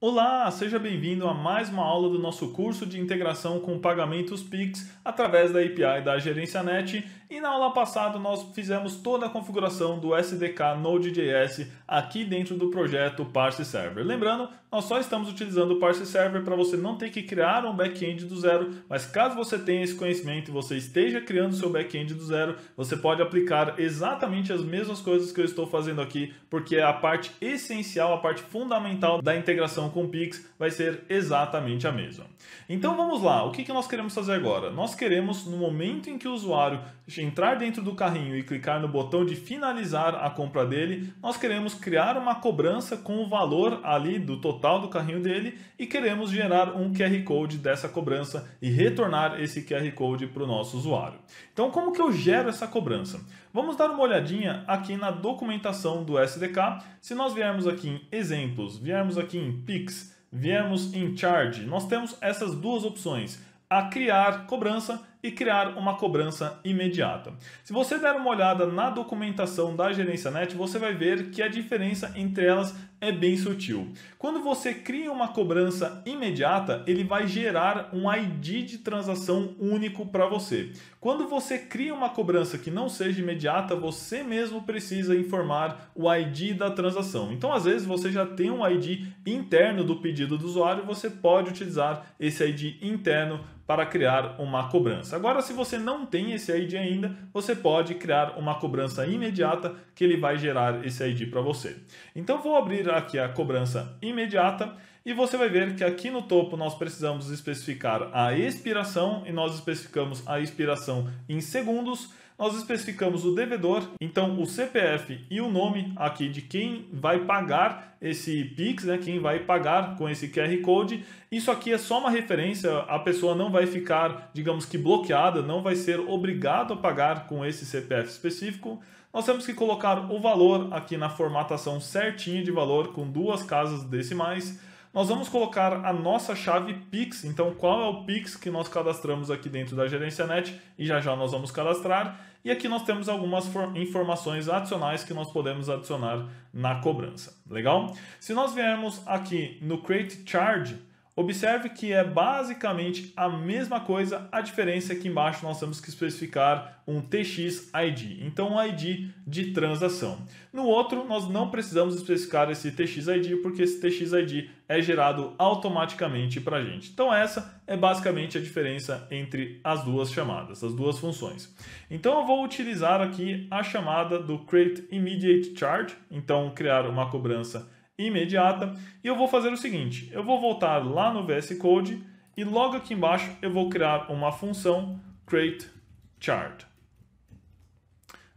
Olá, seja bem-vindo a mais uma aula do nosso curso de integração com pagamentos Pix através da API da Gerencianet. E na aula passada nós fizemos toda a configuração do SDK Node.js aqui dentro do projeto Parse Server. Lembrando, nós só estamos utilizando o Parse Server para você não ter que criar um back-end do zero, mas caso você tenha esse conhecimento e você esteja criando o seu back-end do zero, você pode aplicar exatamente as mesmas coisas que eu estou fazendo aqui, porque a parte essencial, a parte fundamental da integração com o Pix vai ser exatamente a mesma. Então vamos lá, o que nós queremos fazer agora? Nós queremos, no momento em que o usuário entrar dentro do carrinho e clicar no botão de finalizar a compra dele, nós queremos criar uma cobrança com o valor ali do total do carrinho dele e queremos gerar um QR Code dessa cobrança e retornar esse QR Code para o nosso usuário. Então como que eu gero essa cobrança? Vamos dar uma olhadinha aqui na documentação do SDK. Se nós viermos aqui em exemplos, viermos aqui em Pix, viermos em Charge, nós temos essas duas opções, a criar cobrança e criar uma cobrança imediata. Se você der uma olhada na documentação da Gerencianet, você vai ver que a diferença entre elas é bem sutil. Quando você cria uma cobrança imediata, ele vai gerar um ID de transação único para você. Quando você cria uma cobrança que não seja imediata, você mesmo precisa informar o ID da transação. Então, às vezes, você já tem um ID interno do pedido do usuário, você pode utilizar esse ID interno para criar uma cobrança. Agora, se você não tem esse ID ainda, você pode criar uma cobrança imediata que ele vai gerar esse ID para você. Então, vou abrir aqui a cobrança imediata e você vai ver que aqui no topo nós precisamos especificar a expiração e nós especificamos a expiração em segundos. Nós especificamos o devedor, então o CPF e o nome aqui de quem vai pagar esse Pix, né? Quem vai pagar com esse QR Code. Isso aqui é só uma referência, a pessoa não vai ficar, digamos que bloqueada, não vai ser obrigado a pagar com esse CPF específico. Nós temos que colocar o valor aqui na formatação certinha de valor com duas casas decimais. Nós vamos colocar a nossa chave Pix, então qual é o Pix que nós cadastramos aqui dentro da Gerencianet e já nós vamos cadastrar. E aqui nós temos algumas informações adicionais que nós podemos adicionar na cobrança. Legal? Se nós viermos aqui no Create Charge, observe que é basicamente a mesma coisa, a diferença é que embaixo nós temos que especificar um TX ID, então um ID de transação. No outro, nós não precisamos especificar esse TX ID, porque esse TX ID é gerado automaticamente para a gente. Então essa é basicamente a diferença entre as duas chamadas, as duas funções. Então eu vou utilizar aqui a chamada do Create Immediate Charge, então criar uma cobrança imediata, e eu vou fazer o seguinte, eu vou voltar lá no VS Code e logo aqui embaixo eu vou criar uma função create charge.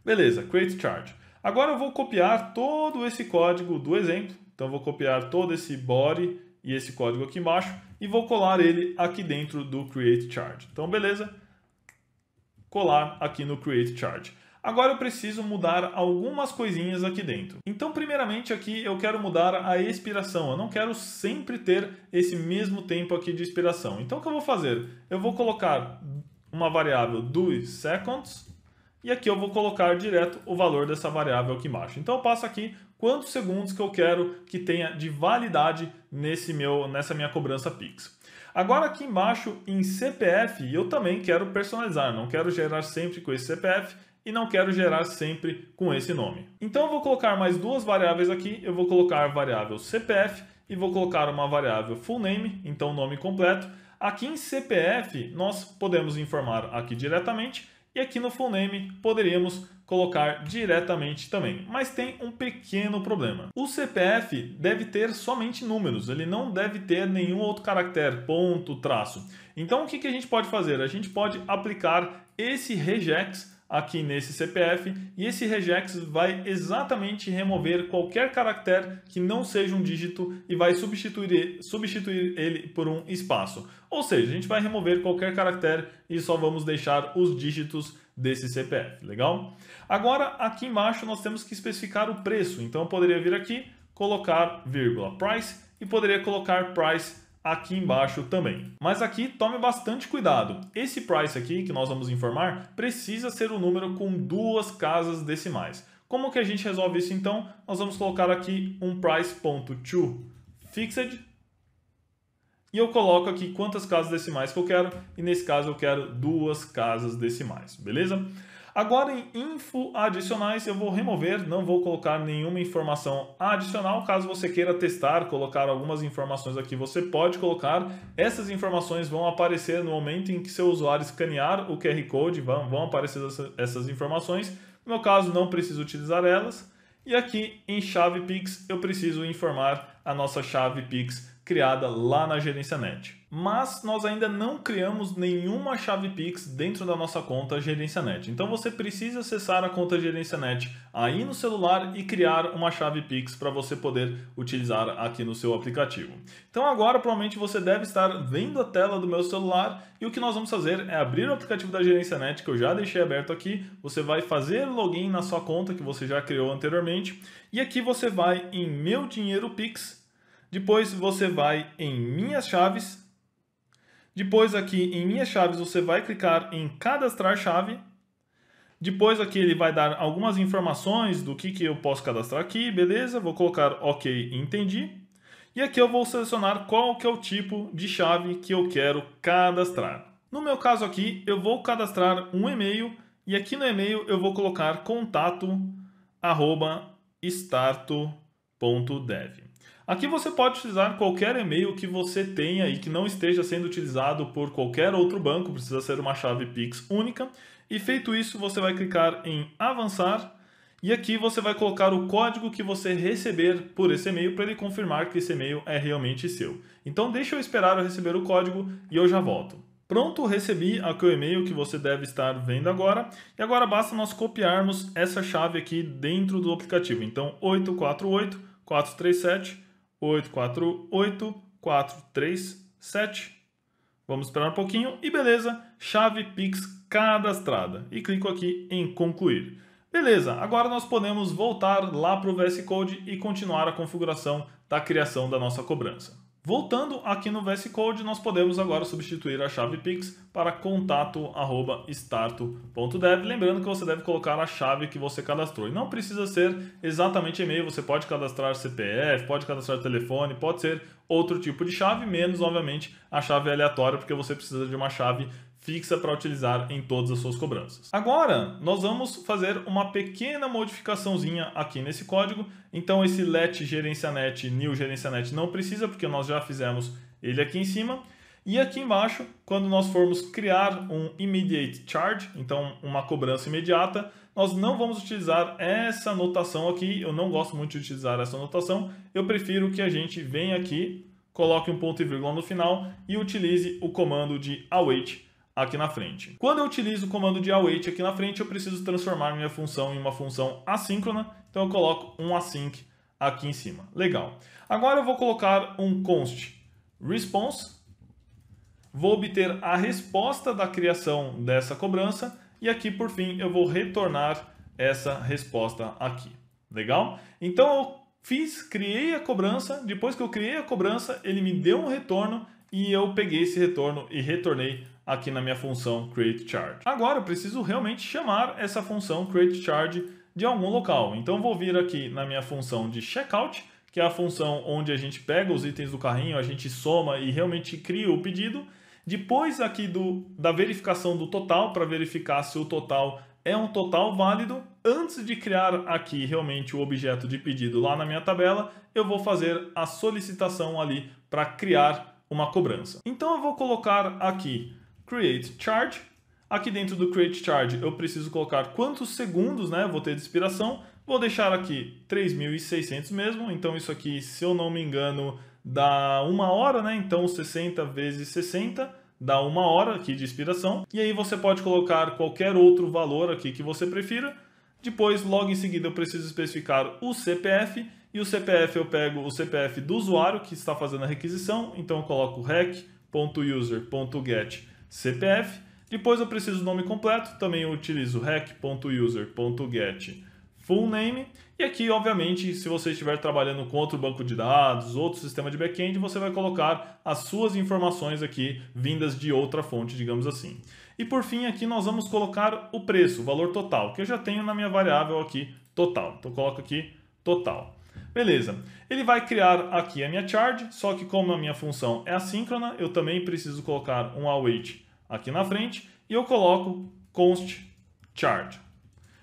Beleza, create charge. Agora eu vou copiar todo esse código do exemplo, então eu vou copiar todo esse body e esse código aqui embaixo e vou colar ele aqui dentro do create charge. Então beleza, colar aqui no create charge. Agora eu preciso mudar algumas coisinhas aqui dentro. Então, primeiramente aqui eu quero mudar a expiração. Eu não quero sempre ter esse mesmo tempo aqui de expiração. Então, o que eu vou fazer? Eu vou colocar uma variável 2 seconds e aqui eu vou colocar direto o valor dessa variável aqui embaixo. Então, eu passo aqui quantos segundos que eu quero que tenha de validade nessa minha cobrança Pix. Agora aqui embaixo em CPF eu também quero personalizar. Não quero gerar sempre com esse CPF. E não quero gerar sempre com esse nome. Então eu vou colocar mais duas variáveis aqui, eu vou colocar a variável CPF e vou colocar uma variável full name, então nome completo. Aqui em CPF nós podemos informar aqui diretamente e aqui no full name poderíamos colocar diretamente também. Mas tem um pequeno problema. O CPF deve ter somente números, ele não deve ter nenhum outro caractere, ponto, traço. Então o que a gente pode fazer? A gente pode aplicar esse regex aqui nesse CPF e esse regex vai exatamente remover qualquer caractere que não seja um dígito e vai substituir ele por um espaço. Ou seja, a gente vai remover qualquer caractere e só vamos deixar os dígitos desse CPF, legal? Agora aqui embaixo nós temos que especificar o preço, então eu poderia vir aqui, colocar vírgula price e poderia colocar price aqui embaixo também. Mas aqui tome bastante cuidado. Esse price aqui que nós vamos informar precisa ser um número com duas casas decimais. Como que a gente resolve isso então? Nós vamos colocar aqui um price.toFixed e eu coloco aqui quantas casas decimais que eu quero, e nesse caso eu quero 2 casas decimais, beleza? Agora em info adicionais eu vou remover, não vou colocar nenhuma informação adicional. Caso você queira testar, colocar algumas informações aqui, você pode colocar. Essas informações vão aparecer no momento em que seu usuário escanear o QR Code, vão aparecer essas informações. No meu caso não preciso utilizar elas. E aqui em chave Pix eu preciso informar a nossa chave Pix criada lá na Gerência Net. Mas nós ainda não criamos nenhuma chave Pix dentro da nossa conta Gerência Net. Então você precisa acessar a conta Gerência Net aí no celular e criar uma chave Pix para você poder utilizar aqui no seu aplicativo. Então agora provavelmente você deve estar vendo a tela do meu celular e o que nós vamos fazer é abrir o aplicativo da Gerência Net que eu já deixei aberto aqui. Você vai fazer login na sua conta que você já criou anteriormente e aqui você vai em Meu Dinheiro Pix. Depois você vai em Minhas Chaves. Depois aqui em Minhas Chaves você vai clicar em Cadastrar Chave. Depois aqui ele vai dar algumas informações do que eu posso cadastrar aqui, beleza? Vou colocar OK, entendi. E aqui eu vou selecionar qual que é o tipo de chave que eu quero cadastrar. No meu caso aqui eu vou cadastrar um e-mail e aqui no e-mail eu vou colocar contato@starto.dev. Aqui você pode utilizar qualquer e-mail que você tenha e que não esteja sendo utilizado por qualquer outro banco, precisa ser uma chave Pix única. E feito isso, você vai clicar em avançar e aqui você vai colocar o código que você receber por esse e-mail para ele confirmar que esse e-mail é realmente seu. Então deixa eu esperar eu receber o código e eu já volto. Pronto, recebi aqui o e-mail que você deve estar vendo agora. E agora basta nós copiarmos essa chave aqui dentro do aplicativo. Então 848 437 848 437. Vamos esperar um pouquinho e beleza, chave Pix cadastrada. E clico aqui em concluir. Beleza, agora nós podemos voltar lá para o VS Code e continuar a configuração da criação da nossa cobrança. Voltando aqui no VS Code, nós podemos agora substituir a chave Pix para contato@starto.dev. Lembrando que você deve colocar a chave que você cadastrou. E não precisa ser exatamente e-mail, você pode cadastrar CPF, pode cadastrar telefone, pode ser outro tipo de chave, menos, obviamente, a chave aleatória, porque você precisa de uma chave fixa para utilizar em todas as suas cobranças. Agora, nós vamos fazer uma pequena modificaçãozinha aqui nesse código. Então, esse let gerencianet, new gerencianet não precisa, porque nós já fizemos ele aqui em cima. E aqui embaixo, quando nós formos criar um immediate charge, então uma cobrança imediata, nós não vamos utilizar essa notação aqui. Eu não gosto muito de utilizar essa notação. Eu prefiro que a gente venha aqui, coloque um ponto e vírgula no final e utilize o comando de await aqui na frente. Quando eu utilizo o comando de await aqui na frente, eu preciso transformar minha função em uma função assíncrona, então eu coloco um async aqui em cima. Legal. Agora eu vou colocar um const response, vou obter a resposta da criação dessa cobrança e aqui por fim eu vou retornar essa resposta aqui. Legal? Então eu criei a cobrança, depois que eu criei a cobrança, ele me deu um retorno e eu peguei esse retorno e retornei aqui na minha função createCharge. Agora eu preciso realmente chamar essa função createCharge de algum local. Então vou vir aqui na minha função de checkout, que é a função onde a gente pega os itens do carrinho, a gente soma e realmente cria o pedido. Depois aqui da verificação do total, para verificar se o total é um total válido, antes de criar aqui realmente o objeto de pedido lá na minha tabela, eu vou fazer a solicitação ali para criar uma cobrança. Então eu vou colocar aqui create charge. Aqui dentro do create charge eu preciso colocar quantos segundos, né, vou ter de expiração. Vou deixar aqui 3.600 mesmo. Então isso aqui, se eu não me engano, dá 1 hora, né? Então 60 vezes 60 dá 1 hora aqui de expiração. E aí você pode colocar qualquer outro valor aqui que você prefira. Depois, logo em seguida, eu preciso especificar o CPF. E o CPF eu pego o CPF do usuário que está fazendo a requisição. Então eu coloco rec.user.get CPF. Depois eu preciso do nome completo, também eu utilizo rec.user.get full name. E aqui, obviamente, se você estiver trabalhando com outro banco de dados, outro sistema de back-end, você vai colocar as suas informações aqui vindas de outra fonte, digamos assim. E por fim, aqui nós vamos colocar o preço, o valor total, que eu já tenho na minha variável aqui total. Então eu coloco aqui total. Beleza. Ele vai criar aqui a minha charge, só que como a minha função é assíncrona, eu também preciso colocar um await aqui na frente e eu coloco const charge.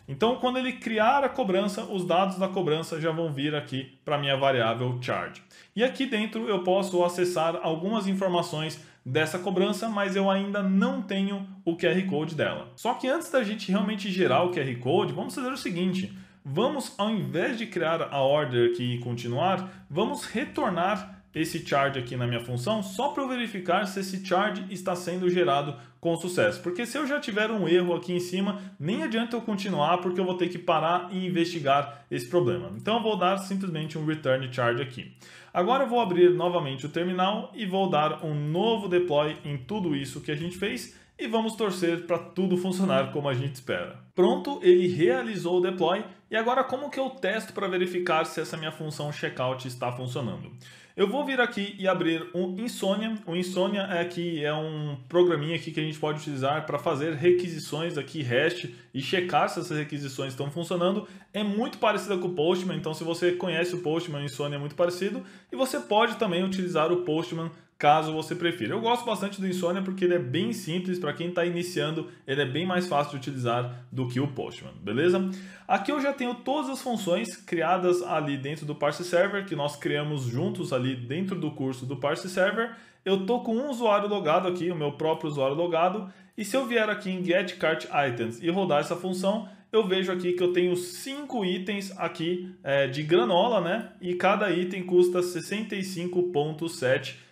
Então, quando ele criar a cobrança, os dados da cobrança já vão vir aqui para a minha variável charge. E aqui dentro eu posso acessar algumas informações dessa cobrança, mas eu ainda não tenho o QR Code dela. Só que antes da gente realmente gerar o QR Code, vamos fazer o seguinte. Vamos, ao invés de criar a order aqui e continuar, vamos retornar esse charge aqui na minha função só para eu verificar se esse charge está sendo gerado com sucesso. Porque se eu já tiver um erro aqui em cima, nem adianta eu continuar porque eu vou ter que parar e investigar esse problema. Então eu vou dar simplesmente um return charge aqui. Agora eu vou abrir novamente o terminal e vou dar um novo deploy em tudo isso que a gente fez e vamos torcer para tudo funcionar como a gente espera. Pronto, ele realizou o deploy e agora como que eu testo para verificar se essa minha função checkout está funcionando? Eu vou vir aqui e abrir um Insomnia. O Insomnia é um programinha aqui que a gente pode utilizar para fazer requisições aqui REST e checar se essas requisições estão funcionando. É muito parecida com o Postman, então se você conhece o Postman, o Insomnia é muito parecido. E você pode também utilizar o Postman caso você prefira. Eu gosto bastante do Insomnia porque ele é bem simples, para quem está iniciando, ele é bem mais fácil de utilizar do que o Postman, beleza? Aqui eu já tenho todas as funções criadas ali dentro do Parse Server, que nós criamos juntos ali dentro do curso do Parse Server. Eu estou com um usuário logado aqui, o meu próprio usuário logado, e se eu vier aqui em Get Cart Items e rodar essa função, eu vejo aqui que eu tenho 5 itens aqui de granola, né? E cada item custa 65,7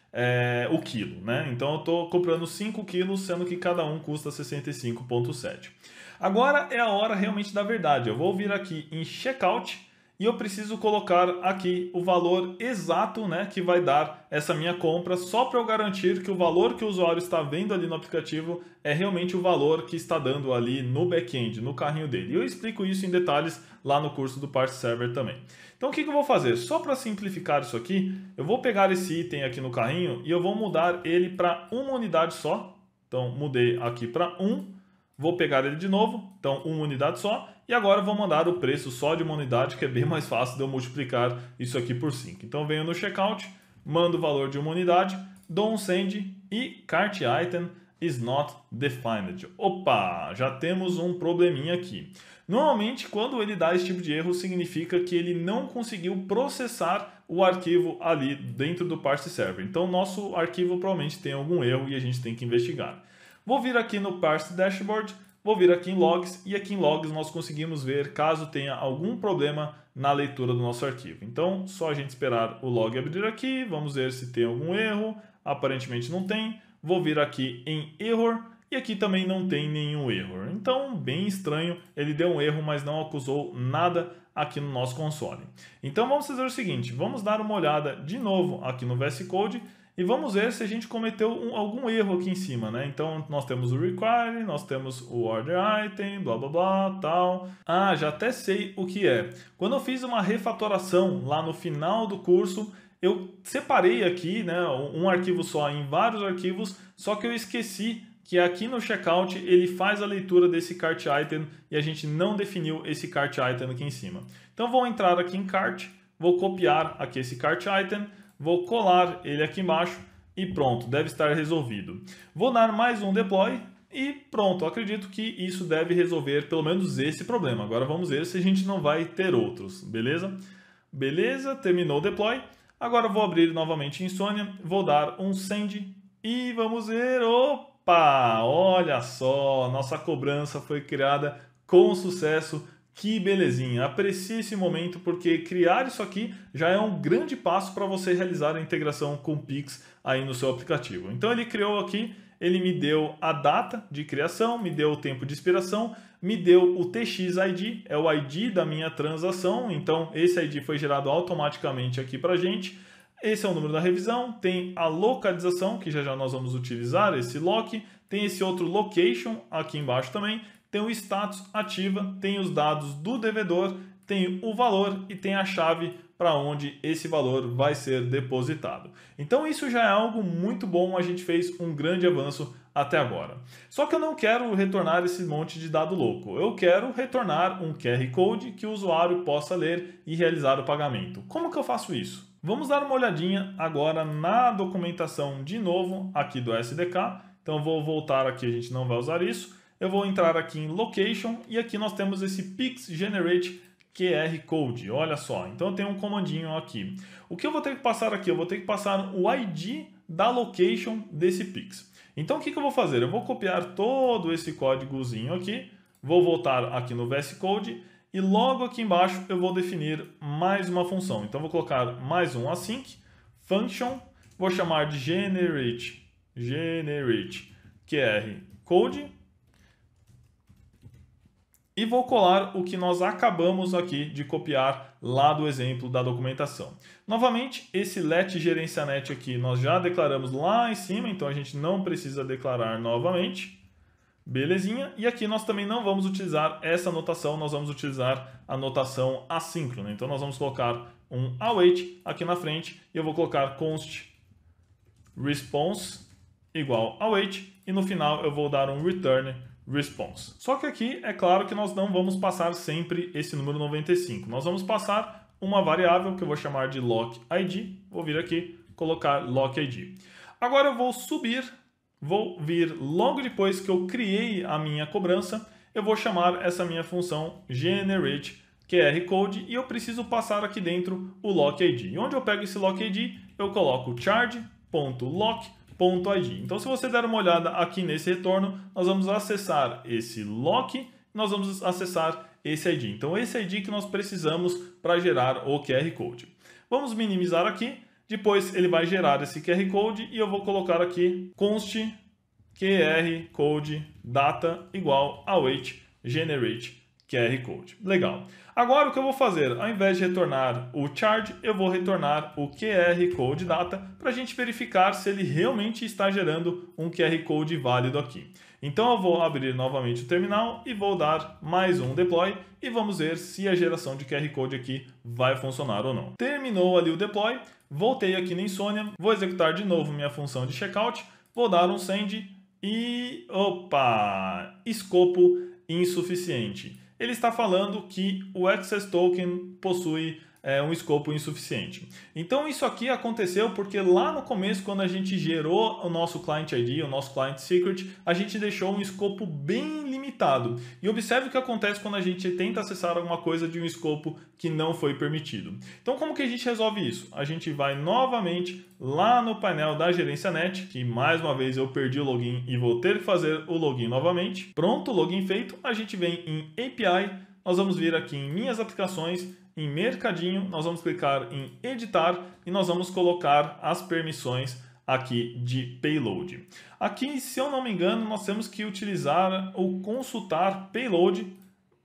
o quilo, né? Então eu estou comprando 5 quilos, sendo que cada um custa 65,7. Agora é a hora realmente da verdade. Eu vou vir aqui em Checkout e eu preciso colocar aqui o valor exato, né, que vai dar essa minha compra, só para eu garantir que o valor que o usuário está vendo ali no aplicativo é realmente o valor que está dando ali no back-end, no carrinho dele. E eu explico isso em detalhes lá no curso do Parse Server também. Então o que eu vou fazer? Só para simplificar isso aqui, eu vou pegar esse item aqui no carrinho e eu vou mudar ele para uma unidade só. Então mudei aqui para 1, vou pegar ele de novo, então uma unidade só. E agora eu vou mandar o preço só de uma unidade, que é bem mais fácil de eu multiplicar isso aqui por 5. Então venho no checkout, mando o valor de uma unidade, dou um send e cart item is not defined. Opa, já temos um probleminha aqui. Normalmente, quando ele dá esse tipo de erro, significa que ele não conseguiu processar o arquivo ali dentro do Parse Server. Então, nosso arquivo provavelmente tem algum erro e a gente tem que investigar. Vou vir aqui no Parse Dashboard, vou vir aqui em Logs e aqui em Logs nós conseguimos ver caso tenha algum problema na leitura do nosso arquivo. Então, só a gente esperar o log abrir aqui, vamos ver se tem algum erro. Aparentemente não tem. Vou vir aqui em Error e aqui também não tem nenhum erro. Então, bem estranho, ele deu um erro, mas não acusou nada aqui no nosso console. Então, vamos fazer o seguinte, vamos dar uma olhada de novo aqui no VS Code e vamos ver se a gente cometeu algum erro aqui em cima, né? Então, nós temos o require, nós temos o order item, blá, blá, blá, tal. Ah, já até sei o que é. Quando eu fiz uma refatoração lá no final do curso, eu separei aqui, né, um arquivo só em vários arquivos, só que eu esqueci que aqui no checkout ele faz a leitura desse cart item e a gente não definiu esse cart item aqui em cima. Então, vou entrar aqui em cart, vou copiar aqui esse cart item, vou colar ele aqui embaixo e pronto, deve estar resolvido. Vou dar mais um deploy e pronto, acredito que isso deve resolver pelo menos esse problema. Agora vamos ver se a gente não vai ter outros, beleza? Beleza, terminou o deploy. Agora vou abrir novamente Insomnia, vou dar um send e vamos ver, opa, olha só, nossa cobrança foi criada com sucesso. Que belezinha! Aprecie esse momento porque criar isso aqui já é um grande passo para você realizar a integração com o Pix aí no seu aplicativo. Então ele criou aqui, ele me deu a data de criação, me deu o tempo de expiração, me deu o TX ID, é o ID da minha transação, então esse ID foi gerado automaticamente aqui para a gente. Esse é o número da revisão, tem a localização, que já nós vamos utilizar, esse lock, tem esse outro location aqui embaixo também, tem o status ativa, tem os dados do devedor, tem o valor e tem a chave para onde esse valor vai ser depositado. Então isso já é algo muito bom, a gente fez um grande avanço até agora. Só que eu não quero retornar esse monte de dado louco, eu quero retornar um QR Code que o usuário possa ler e realizar o pagamento. Como que eu faço isso? Vamos dar uma olhadinha agora na documentação de novo aqui do SDK. Então eu vou voltar aqui, a gente não vai usar isso. Eu vou entrar aqui em Location e aqui nós temos esse Pix Generate QR Code. Olha só, então eu tenho um comandinho aqui. O que eu vou ter que passar aqui? Eu vou ter que passar o ID da location desse Pix. Então o que eu vou fazer? Eu vou copiar todo esse códigozinho aqui, vou voltar aqui no VS Code e logo aqui embaixo eu vou definir mais uma função. Então vou colocar mais um async, function, vou chamar de generate QR Code e vou colar o que nós acabamos aqui de copiar lá do exemplo da documentação. Novamente, esse let gerencianet aqui nós já declaramos lá em cima, então a gente não precisa declarar novamente. Belezinha. E aqui nós também não vamos utilizar essa notação, nós vamos utilizar a notação assíncrona. Então nós vamos colocar um await aqui na frente e eu vou colocar const response igual await e no final eu vou dar um return response. Só que aqui é claro que nós não vamos passar sempre esse número 95. Nós vamos passar uma variável que eu vou chamar de lock ID. Vou vir aqui, colocar lock ID. Agora eu vou subir, vou vir logo depois que eu criei a minha cobrança, eu vou chamar essa minha função generate QR Code e eu preciso passar aqui dentro o lock ID. E onde eu pego esse lock ID, eu coloco charge.lock.id. Então, se você der uma olhada aqui nesse retorno, nós vamos acessar esse lock, nós vamos acessar esse ID. Então, esse ID que nós precisamos para gerar o QR Code. Vamos minimizar aqui, depois ele vai gerar esse QR Code e eu vou colocar aqui const QR Code data igual await generate QR Code. Legal. Agora o que eu vou fazer? Ao invés de retornar o charge, eu vou retornar o QR Code data para a gente verificar se ele realmente está gerando um QR Code válido aqui. Então eu vou abrir novamente o terminal e vou dar mais um deploy e vamos ver se a geração de QR Code aqui vai funcionar ou não. Terminou ali o deploy, voltei aqui na Insomnia, vou executar de novo minha função de checkout, vou dar um send e... opa! Escopo insuficiente. Ele está falando que o Access Token possui um escopo insuficiente. Então isso aqui aconteceu porque lá no começo, quando a gente gerou o nosso Client ID, o nosso Client Secret, a gente deixou um escopo bem limitado. E observe o que acontece quando a gente tenta acessar alguma coisa de um escopo que não foi permitido. Então como que a gente resolve isso? A gente vai novamente lá no painel da GerenciaNet, que mais uma vez eu perdi o login e vou ter que fazer o login novamente. Pronto, login feito, a gente vem em API, nós vamos vir aqui em Minhas Aplicações, em Mercadinho, nós vamos clicar em Editar e nós vamos colocar as permissões aqui de Payload. Aqui, se eu não me engano, nós temos que utilizar o consultar Payload.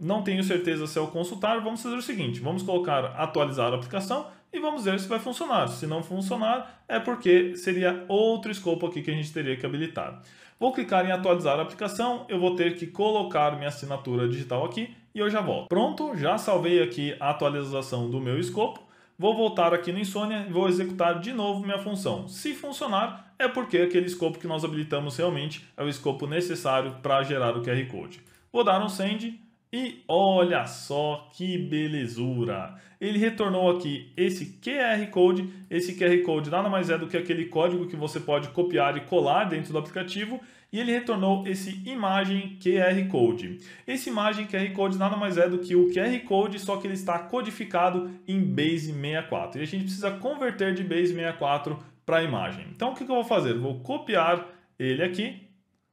Não tenho certeza se é o consultar. Vamos fazer o seguinte, vamos colocar atualizar a aplicação e vamos ver se vai funcionar. Se não funcionar, é porque seria outro escopo aqui que a gente teria que habilitar. Vou clicar em atualizar a aplicação, eu vou ter que colocar minha assinatura digital aqui e eu já volto. Pronto, já salvei aqui a atualização do meu escopo. Vou voltar aqui no Insomnia e vou executar de novo minha função. Se funcionar, é porque aquele escopo que nós habilitamos realmente é o escopo necessário para gerar o QR Code. Vou dar um send e olha só que belezura! Ele retornou aqui esse QR Code. Esse QR Code nada mais é do que aquele código que você pode copiar e colar dentro do aplicativo. E ele retornou esse imagem QR Code. Esse imagem QR Code nada mais é do que o QR Code, só que ele está codificado em Base 64. E a gente precisa converter de Base 64 para a imagem. Então o que eu vou fazer? Vou copiar ele aqui.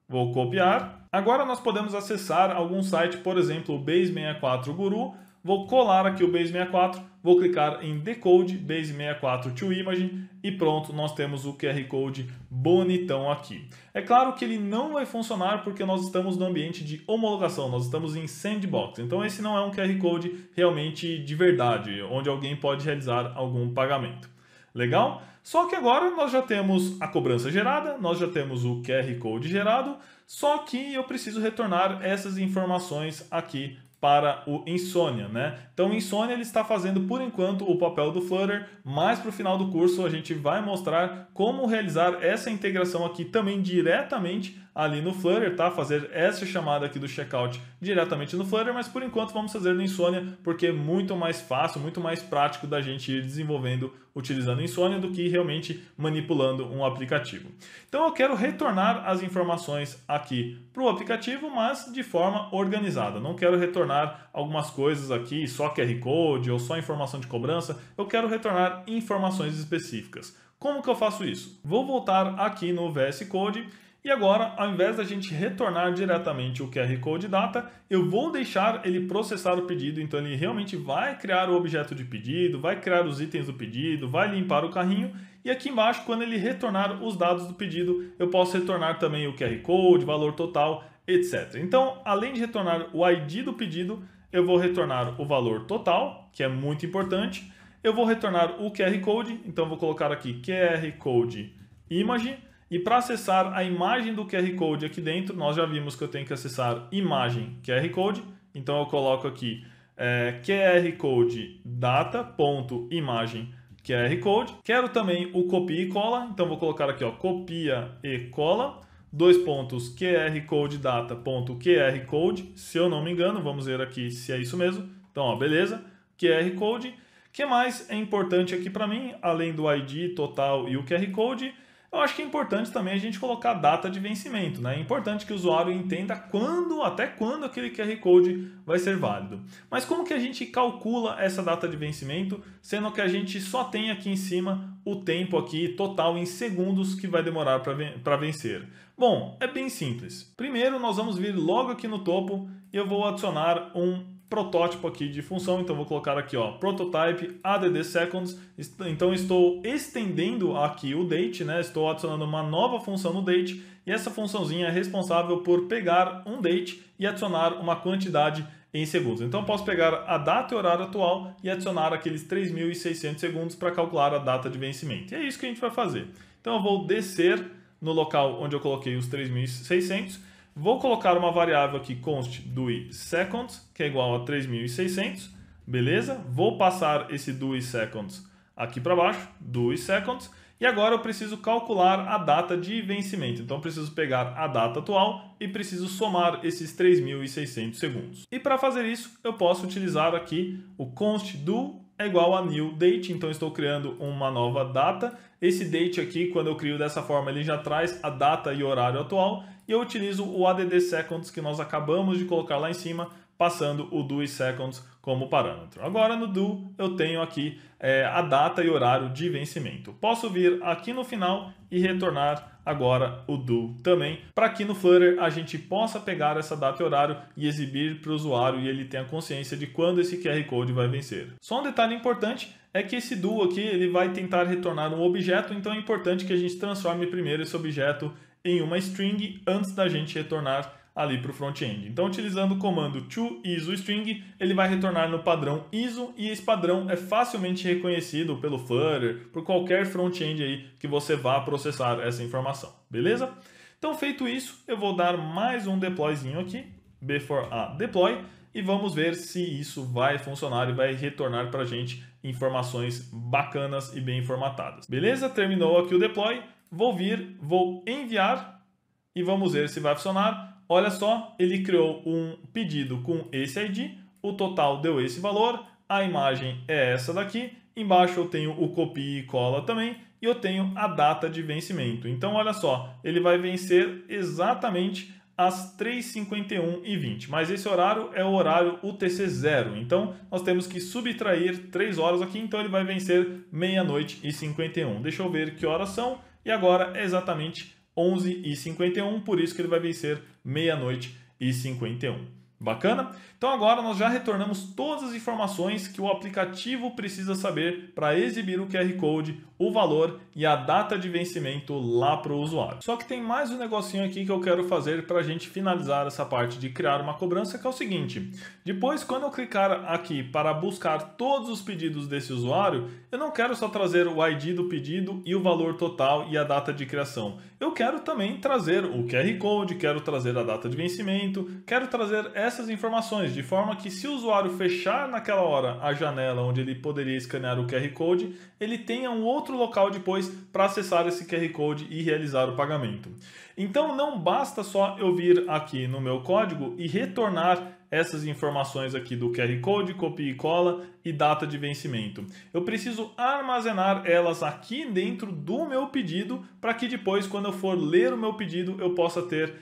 Vou copiar. Agora nós podemos acessar algum site, por exemplo, o Base 64 Guru. Vou colar aqui o Base 64, vou clicar em Decode Base 64 to Image e pronto, nós temos o QR Code bonitão aqui. É claro que ele não vai funcionar porque nós estamos no ambiente de homologação, nós estamos em Sandbox. Então esse não é um QR Code realmente de verdade, onde alguém pode realizar algum pagamento. Legal? Só que agora nós já temos a cobrança gerada, nós já temos o QR Code gerado, só que eu preciso retornar essas informações aqui para o Insomnia, né? Então o Insomnia ele está fazendo por enquanto o papel do Flutter, mas para o final do curso a gente vai mostrar como realizar essa integração aqui também diretamente ali no Flutter, tá? Fazer essa chamada aqui do checkout diretamente no Flutter, mas por enquanto vamos fazer no Insomnia porque é muito mais fácil, muito mais prático da gente ir desenvolvendo utilizando Insomnia do que realmente manipulando um aplicativo. Então eu quero retornar as informações aqui para o aplicativo, mas de forma organizada. Não quero retornar algumas coisas aqui, só QR Code ou só informação de cobrança. Eu quero retornar informações específicas. Como que eu faço isso? Vou voltar aqui no VS Code e agora, ao invés da gente retornar diretamente o QR Code Data, eu vou deixar ele processar o pedido, então ele realmente vai criar o objeto de pedido, vai criar os itens do pedido, vai limpar o carrinho, e aqui embaixo, quando ele retornar os dados do pedido, eu posso retornar também o QR Code, valor total, etc. Então, além de retornar o ID do pedido, eu vou retornar o valor total, que é muito importante, eu vou retornar o QR Code, então vou colocar aqui QR Code Image, e para acessar a imagem do QR Code aqui dentro, nós já vimos que eu tenho que acessar imagem QR Code. Então eu coloco aqui QR Code data.imagem QR Code. Quero também o copia e cola, então vou colocar aqui ó, copia e cola, QR Code data.QR Code, se eu não me engano, vamos ver aqui se é isso mesmo. Então ó, beleza, QR Code. O que mais é importante aqui para mim, além do ID, total e o QR Code? Eu acho que é importante também a gente colocar a data de vencimento, né? É importante que o usuário entenda até quando aquele QR Code vai ser válido. Mas como que a gente calcula essa data de vencimento, sendo que a gente só tem aqui em cima o tempo aqui total em segundos que vai demorar para vencer? Bom, é bem simples. Primeiro nós vamos vir logo aqui no topo e eu vou adicionar um protótipo aqui de função, então vou colocar aqui ó, prototype add seconds, então estou estendendo aqui o date, né? Estou adicionando uma nova função no date e essa funçãozinha é responsável por pegar um date e adicionar uma quantidade em segundos. Então eu posso pegar a data e horário atual e adicionar aqueles 3.600 segundos para calcular a data de vencimento. E é isso que a gente vai fazer. Então eu vou descer no local onde eu coloquei os 3.600. Vou colocar uma variável aqui, const doSeconds, que é igual a 3.600, beleza? Vou passar esse doSeconds aqui para baixo, doSeconds, e agora eu preciso calcular a data de vencimento. Então eu preciso pegar a data atual e preciso somar esses 3.600 segundos. E para fazer isso, eu posso utilizar aqui o const do é igual a new date, então estou criando uma nova data. Esse date aqui, quando eu crio dessa forma, ele já traz a data e horário atual. E eu utilizo o add seconds que nós acabamos de colocar lá em cima, passando o doSeconds como parâmetro. Agora no do eu tenho aqui a data e horário de vencimento. Posso vir aqui no final e retornar agora o do também, para que no Flutter a gente possa pegar essa data e horário e exibir para o usuário e ele tenha consciência de quando esse QR Code vai vencer. Só um detalhe importante é que esse do aqui ele vai tentar retornar um objeto, então é importante que a gente transforme primeiro esse objeto em uma string antes da gente retornar ali para o front-end. Então, utilizando o comando toIsoString, ele vai retornar no padrão ISO e esse padrão é facilmente reconhecido pelo Flutter, por qualquer front-end aí que você vá processar essa informação, beleza? Então, feito isso, eu vou dar mais um deployzinho aqui, before a deploy, e vamos ver se isso vai funcionar e vai retornar para a gente informações bacanas e bem formatadas. Beleza? Terminou aqui o deploy, vou enviar e vamos ver se vai funcionar. Olha só, ele criou um pedido com esse ID, o total deu esse valor, a imagem é essa daqui, embaixo eu tenho o copia e cola também, e eu tenho a data de vencimento. Então, olha só, ele vai vencer exatamente às 3h51h20, mas esse horário é o horário UTC 0, então nós temos que subtrair 3 horas aqui, então ele vai vencer meia-noite e 51. Deixa eu ver que horas são, e agora é exatamente 11h51, por isso que ele vai vencer meia-noite e 51. Bacana? Então agora nós já retornamos todas as informações que o aplicativo precisa saber para exibir o QR Code, o valor e a data de vencimento lá para o usuário. Só que tem mais um negocinho aqui que eu quero fazer para a gente finalizar essa parte de criar uma cobrança, que é o seguinte. Depois, quando eu clicar aqui para buscar todos os pedidos desse usuário, eu não quero só trazer o ID do pedido e o valor total e a data de criação. Eu quero também trazer o QR Code, quero trazer a data de vencimento, quero trazer essas informações, de forma que se o usuário fechar naquela hora a janela onde ele poderia escanear o QR Code, ele tenha um outro local depois para acessar esse QR Code e realizar o pagamento. Então não basta só eu vir aqui no meu código e retornar essas informações aqui do QR Code, copia e cola e data de vencimento. Eu preciso armazenar elas aqui dentro do meu pedido para que depois, quando eu for ler o meu pedido, eu possa ter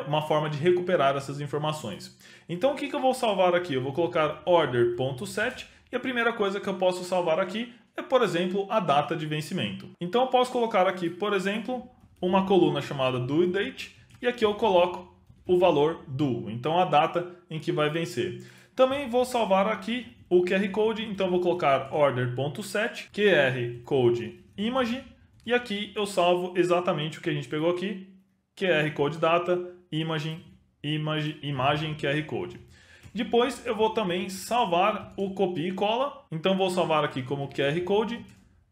uma forma de recuperar essas informações. Então o que eu vou salvar aqui? Eu vou colocar order.set e a primeira coisa que eu posso salvar aqui é, por exemplo, a data de vencimento. Então eu posso colocar aqui, por exemplo, uma coluna chamada due date e aqui eu coloco o valor due, então a data em que vai vencer. Também vou salvar aqui o QR Code, então vou colocar order.set, QR Code Image, e aqui eu salvo exatamente o que a gente pegou aqui, QR Code Data, Imagem, QR Code. Depois eu vou também salvar o copia e cola, então vou salvar aqui como QR Code,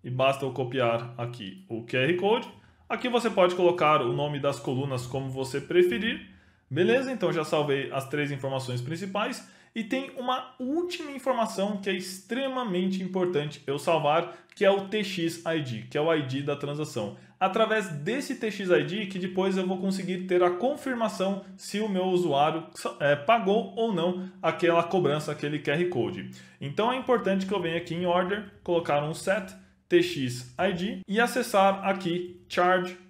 e basta eu copiar aqui o QR Code. Aqui você pode colocar o nome das colunas como você preferir. Beleza? Então já salvei as 3 informações principais e tem uma última informação que é extremamente importante eu salvar, que é o TXID, que é o ID da transação. Através desse TXID que depois eu vou conseguir ter a confirmação se o meu usuário pagou ou não aquela cobrança, aquele QR Code. Então é importante que eu venha aqui em Order, colocar um set TXID e acessar aqui charge.txid.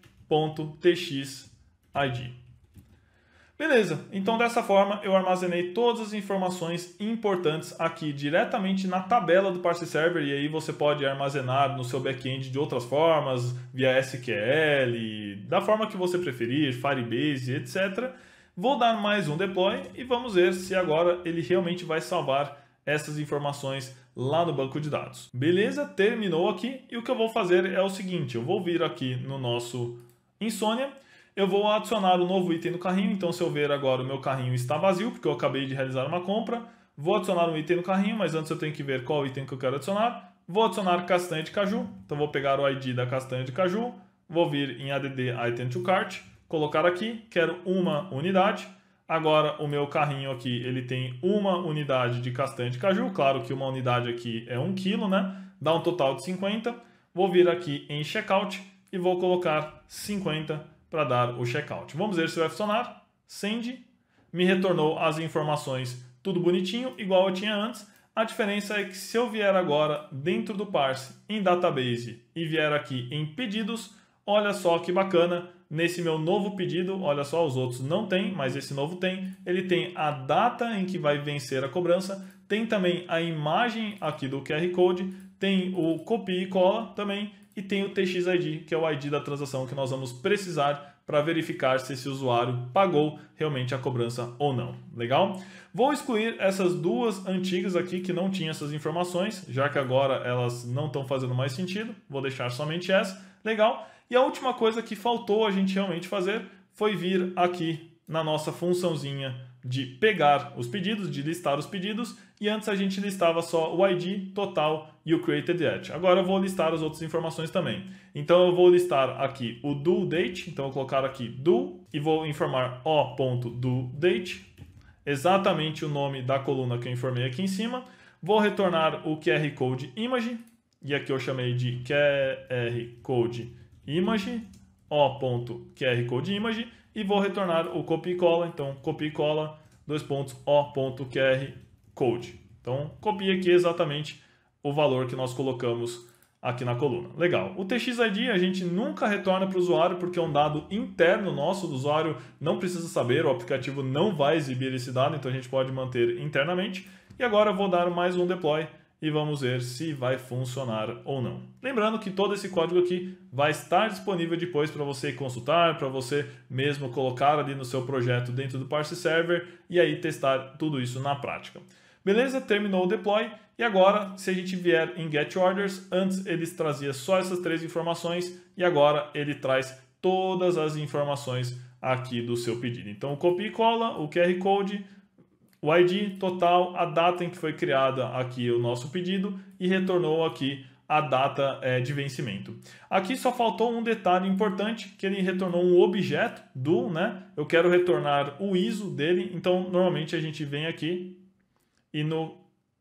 Beleza, então dessa forma eu armazenei todas as informações importantes aqui diretamente na tabela do Parse Server, e aí você pode armazenar no seu back-end de outras formas, via SQL, da forma que você preferir, Firebase, etc. Vou dar mais um deploy e vamos ver se agora ele realmente vai salvar essas informações lá no banco de dados. Beleza, terminou aqui e o que eu vou fazer é o seguinte, eu vou vir aqui no nosso Insomnia. Eu vou adicionar um novo item no carrinho, então se eu ver agora o meu carrinho está vazio, porque eu acabei de realizar uma compra. Vou adicionar um item no carrinho, mas antes eu tenho que ver qual item que eu quero adicionar. Vou adicionar castanha de caju, então vou pegar o ID da castanha de caju, vou vir em add item to cart, colocar aqui, quero uma unidade. Agora o meu carrinho aqui, ele tem uma unidade de castanha de caju, claro que uma unidade aqui é 1 kg, né? Dá um total de 50. Vou vir aqui em checkout e vou colocar 50 para dar o checkout. Vamos ver se vai funcionar. Send. Me retornou as informações tudo bonitinho, igual eu tinha antes. A diferença é que se eu vier agora dentro do Parse em Database e vier aqui em pedidos, olha só que bacana, nesse meu novo pedido, olha só, os outros não tem, mas esse novo tem. Ele tem a data em que vai vencer a cobrança, tem também a imagem aqui do QR Code, tem o copia e cola também, e tem o TXID, que é o ID da transação que nós vamos precisar para verificar se esse usuário pagou realmente a cobrança ou não. Legal? Vou excluir essas duas antigas aqui que não tinham essas informações, já que agora elas não estão fazendo mais sentido. Vou deixar somente essa. Legal? E a última coisa que faltou a gente realmente fazer foi vir aqui na nossa funçãozinha de pegar os pedidos, de listar os pedidos, e antes a gente listava só o ID, total e o created at. Agora eu vou listar as outras informações também. Então eu vou listar aqui o due date, então eu vou colocar aqui due e vou informar o.doDate, exatamente o nome da coluna que eu informei aqui em cima. Vou retornar o QR Code Image, e aqui eu chamei de QR Code Image, o.QR Code Image, e vou retornar o copia e cola, então copia e cola, o.QR Code. Então copia aqui exatamente o valor que nós colocamos aqui na coluna. Legal. O TXID a gente nunca retorna para o usuário porque é um dado interno nosso, do usuário não precisa saber, o aplicativo não vai exibir esse dado, então a gente pode manter internamente. E agora eu vou dar mais um deploy e vamos ver se vai funcionar ou não. Lembrando que todo esse código aqui vai estar disponível depois para você consultar, para você mesmo colocar ali no seu projeto dentro do Parse Server e aí testar tudo isso na prática. Beleza? Terminou o deploy. E agora, se a gente vier em Get Orders, antes ele trazia só essas 3 informações e agora ele traz todas as informações aqui do seu pedido. Então, copia e cola, o QR Code, o ID total, a data em que foi criada aqui o nosso pedido e retornou aqui a data de vencimento. Aqui só faltou um detalhe importante, que ele retornou um objeto do, né? Eu quero retornar o ISO dele, então normalmente a gente vem aqui e no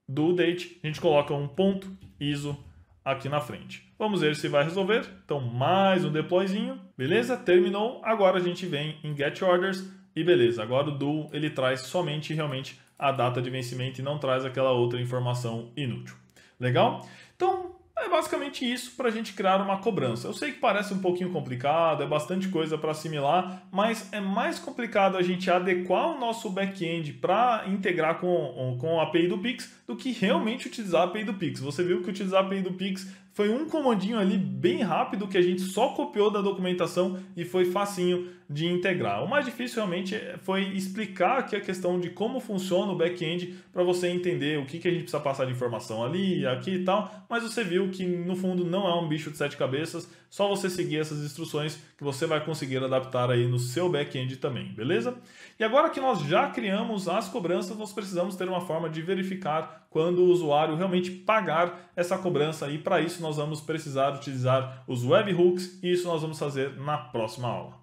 due date a gente coloca um ponto ISO aqui na frente. Vamos ver se vai resolver. Então mais um deployzinho, beleza? Terminou. Agora a gente vem em get orders e beleza. Agora o do ele traz somente realmente a data de vencimento e não traz aquela outra informação inútil. Legal? Então é basicamente isso para a gente criar uma cobrança. Eu sei que parece um pouquinho complicado, é bastante coisa para assimilar, mas é mais complicado a gente adequar o nosso back-end para integrar com a API do Pix do que realmente utilizar a API do Pix. Você viu que utilizar a API do Pix foi um comandinho ali bem rápido que a gente só copiou da documentação e foi facinho de integrar. O mais difícil realmente foi explicar aqui a questão de como funciona o back-end para você entender o que a gente precisa passar de informação ali, aqui e tal, mas você viu que no fundo não é um bicho de 7 cabeças, só você seguir essas instruções que você vai conseguir adaptar aí no seu back-end também, beleza? E agora que nós já criamos as cobranças, nós precisamos ter uma forma de verificar quando o usuário realmente pagar essa cobrança e para isso nós vamos precisar utilizar os webhooks e isso nós vamos fazer na próxima aula.